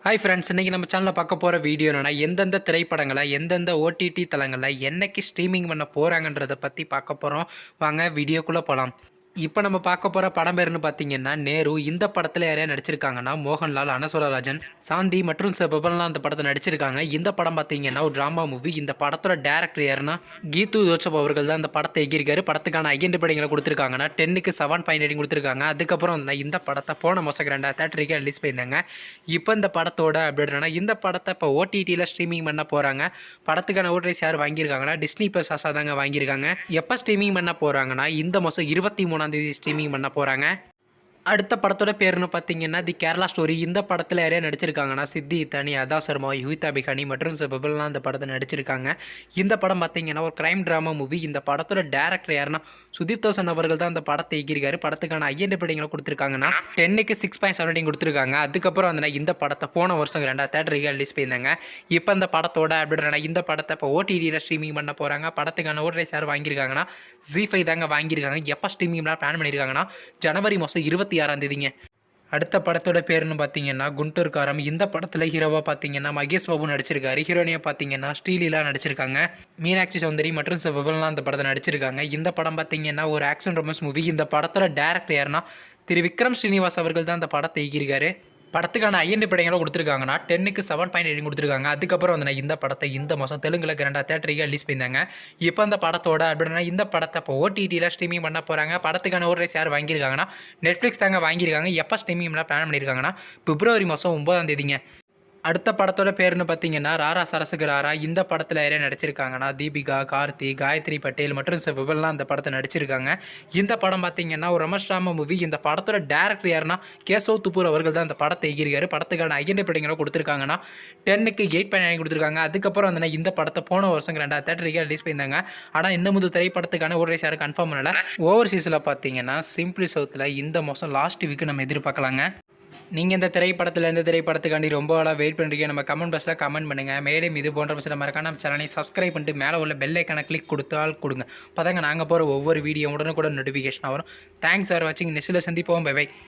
Hi friends, இன்றைக்கி நம்ம சேனலில் பார்க்க போகிற வீடியோ என்னென்னா எந்தெந்த திரைப்படங்களை எந்தெந்த ஓடிடி தளங்களில் என்னைக்கு ஸ்ட்ரீமிங் பண்ண போகிறாங்கன்றதை பற்றி பார்க்க போகிறோம். வாங்க வீடியோக்குள்ளே போகலாம். இப்போ நம்ம பார்க்க போகிற படம் பேருன்னு பார்த்தீங்கன்னா நேரு. இந்த படத்தில் யாரையா நடிச்சிருக்காங்கன்னா மோகன்லால், அனஸ்வரராஜன், சாந்தி மற்றும் பிரபலலாம் அந்த படத்தை நடிச்சிருக்காங்க. இந்த படம் பார்த்தீங்கன்னா ஒரு ட்ராமா மூவி. இந்த படத்தோட டேரக்டர் யாருன்னா கீது ஜோசப் அவர்கள் தான் இந்த படத்தை எகிருக்காரு. படத்துக்கான ஐடென்டிஃபைடிங்களை கொடுத்துருக்காங்கன்னா 10க்கு 7.8 கொடுத்துருக்காங்க. அதுக்கப்புறம் இந்த படத்தை போன மாதம் 2023 ரிலீஸ் பண்ணியிருந்தாங்க. இப்போ இந்த படத்தோட அப்டேட் என்னன்னா இந்த படத்தை இப்போ ஓடிடியில் ஸ்ட்ரீமிங் பண்ண போகிறாங்க. படத்துக்கான ஓட்ரைஸ் யார் வாங்கியிருக்காங்கன்னா டிஸ்னி ப்ளஸ் தாங்க வாங்கியிருக்காங்க. எப்போ ஸ்ட்ரீமிங் பண்ண போகிறாங்கன்னா இந்த மாதம் 23 ஸ்ட்ரீமிங் பண்ண போகிறாங்க. அடுத்த படத்தோட பேருன்னு பார்த்தீங்கன்னா தி கேரளா ஸ்டோரி. இந்த படத்தில் யாரையா நடிச்சிருக்காங்கன்னா சித்தி இத்தானி, அதா சர்மா, யுகிதா பிகானி மற்றும் பிரபலலாம் இந்த படத்தை நடிச்சிருக்காங்க. இந்த படம் பார்த்தீங்கன்னா ஒரு கிரைம் ட்ராமா மூவி. இந்த படத்தோட டேரக்டர் யாருன்னா சுதீப் தோசன் அவர்கள் தான் அந்த படத்தை இயக்கியிருக்காரு. படத்துக்கான ஐடென்டிஃபைடிங்களை கொடுத்துருக்காங்கன்னா 10க்கு 6.17 கொடுத்துருக்காங்க. அதுக்கப்புறம் இந்த படத்தை போன வருஷம் 2023 ரிலீஸ் பண்ணியிருந்தாங்க. இப்போ இந்த படத்தோட அப்டேட் இந்த படத்தை இப்போ ஓடிடியில் ஸ்ட்ரீமிங் பண்ண போகிறாங்க. படத்துக்கான ஓட்ரைஸ் யார் வாங்கியிருக்காங்கன்னா ஜி5 தாங்க வாங்கியிருக்காங்க. எப்போ ஸ்ட்ரீமிங் பிளான் பண்ணியிருக்காங்கன்னா ஜனவரி மாதம் 26 அடுத்த படத்தோட பேருன்னு பார்த்தீங்கன்னா குண்டூர் காரம். இந்த படத்தில் ஹீரோவாக பார்த்தீங்கன்னா மகேஷ் பாபு நடிச்சிருக்காரு. ஹீரோனியாக பார்த்தீங்கன்னா ஸ்ரீலீலா நடிச்சிருக்காங்க. மீனாட்சி சௌந்தரி மற்றும் பிரபலலாம் அந்த படத்தை நடிச்சிருக்காங்க. இந்த படம் பார்த்தீங்கன்னா ஒரு ஆக்ஷன் ரொமான்ஸ் மூவி. இந்த படத்தோட டேரக்டர் யாருன்னா திரு விக்ரம் ஸ்ரீனிவாஸ் அவர்கள் தான் அந்த படத்தை இயக்கியிருக்காரு. படத்துக்கான ஐடென்டிஃபைடிங்களை கொடுத்துருக்காங்கன்னா 10க்கு 7.8 கொடுத்துருக்காங்க. அதுக்கப்புறம் இந்த படத்தை இந்த மாதம் தெலுங்குல 2023 ரிலீஸ் பண்ணியிருந்தாங்க. இப்போ அந்த படத்தோட அப்படின்னா இந்த படத்தை இப்போ ஓடிடியில் ஸ்ட்ரீமிங் பண்ண போகிறாங்க. படத்துக்கான ஓட்ரைஸ் யார் வாங்கியிருக்காங்கன்னா நெட்ஃப்ளிக்ஸ் தாங்க வாங்கியிருக்காங்க. எப்போ ஸ்ட்ரீமிங்லாம் பிளான் பண்ணியிருக்காங்கன்னா பிப்ரவரி மாதம் 9 அடுத்த படத்தோட பேருன்னு பார்த்தீங்கன்னா ராரா சரசுக்கு ராரா. இந்த படத்தில் யாரே நடிச்சிருக்காங்கன்னா தீபிகா, கார்த்தி, காயத்ரி பட்டேல் மற்றும் பிரபலலாம் அந்த படத்தை நடிச்சிருக்காங்க. இந்த படம் பார்த்தீங்கன்னா ஒரு ரொமான்ஸ் ட்ராமா மூவி. இந்த படத்தோட டேரக்டர் யாருன்னா கேசவ் துப்பூர் அவர்கள் தான் அந்த படத்தை எகிருக்காரு. படத்துக்கான ஐடென்டிஃபைடிங்களை கொடுத்துருக்காங்கன்னா 10க்கு 8.9 கொடுத்துருக்காங்க. அதுக்கப்புறம் இந்த படத்தை போன வருஷம் 2023 ரிலீஸ் பண்ணியிருந்தாங்க. ஆனால் இன்னும் திரைப்படத்துக்கான ஓட்ரைஸ் யாரும் கன்ஃபார்ம் பண்ணல. ஓவர்சீஸில் பார்த்தீங்கன்னா சிம்பிளி சவுத்தில் இந்த மாதம் லாஸ்ட் வீக்கு நம்ம எதிர்பார்க்கலாங்க. நீங்கள் இந்த திரைப்படத்தில் எந்த திரைப்படத்துக்காண்டி ரொம்ப நாளாக வெயிட் பண்ணுறீங்க நம்ம கமெண்ட் பாக்ஸில் கமெண்ட் பண்ணுங்கள். மேலும் இது போன்ற பட்சத்தில் மறக்காம நம்ம சேனலை சப்ஸ்கிரைப் பண்ணிட்டு மேலே உள்ள பெல் ஐக்கானை கிளிக் கொடுத்தால் கொடுங்க. பார்த்தாங்க நாங்கள் போகிற ஒவ்வொரு வீடியோ உடனுக்குடன் நோட்டிஃபிகேஷன் வரும். தேங்க்ஸ் ஃபார் வாட்சிங். நெக்ஸ்ட்டில் சந்திப்போம். Bye by.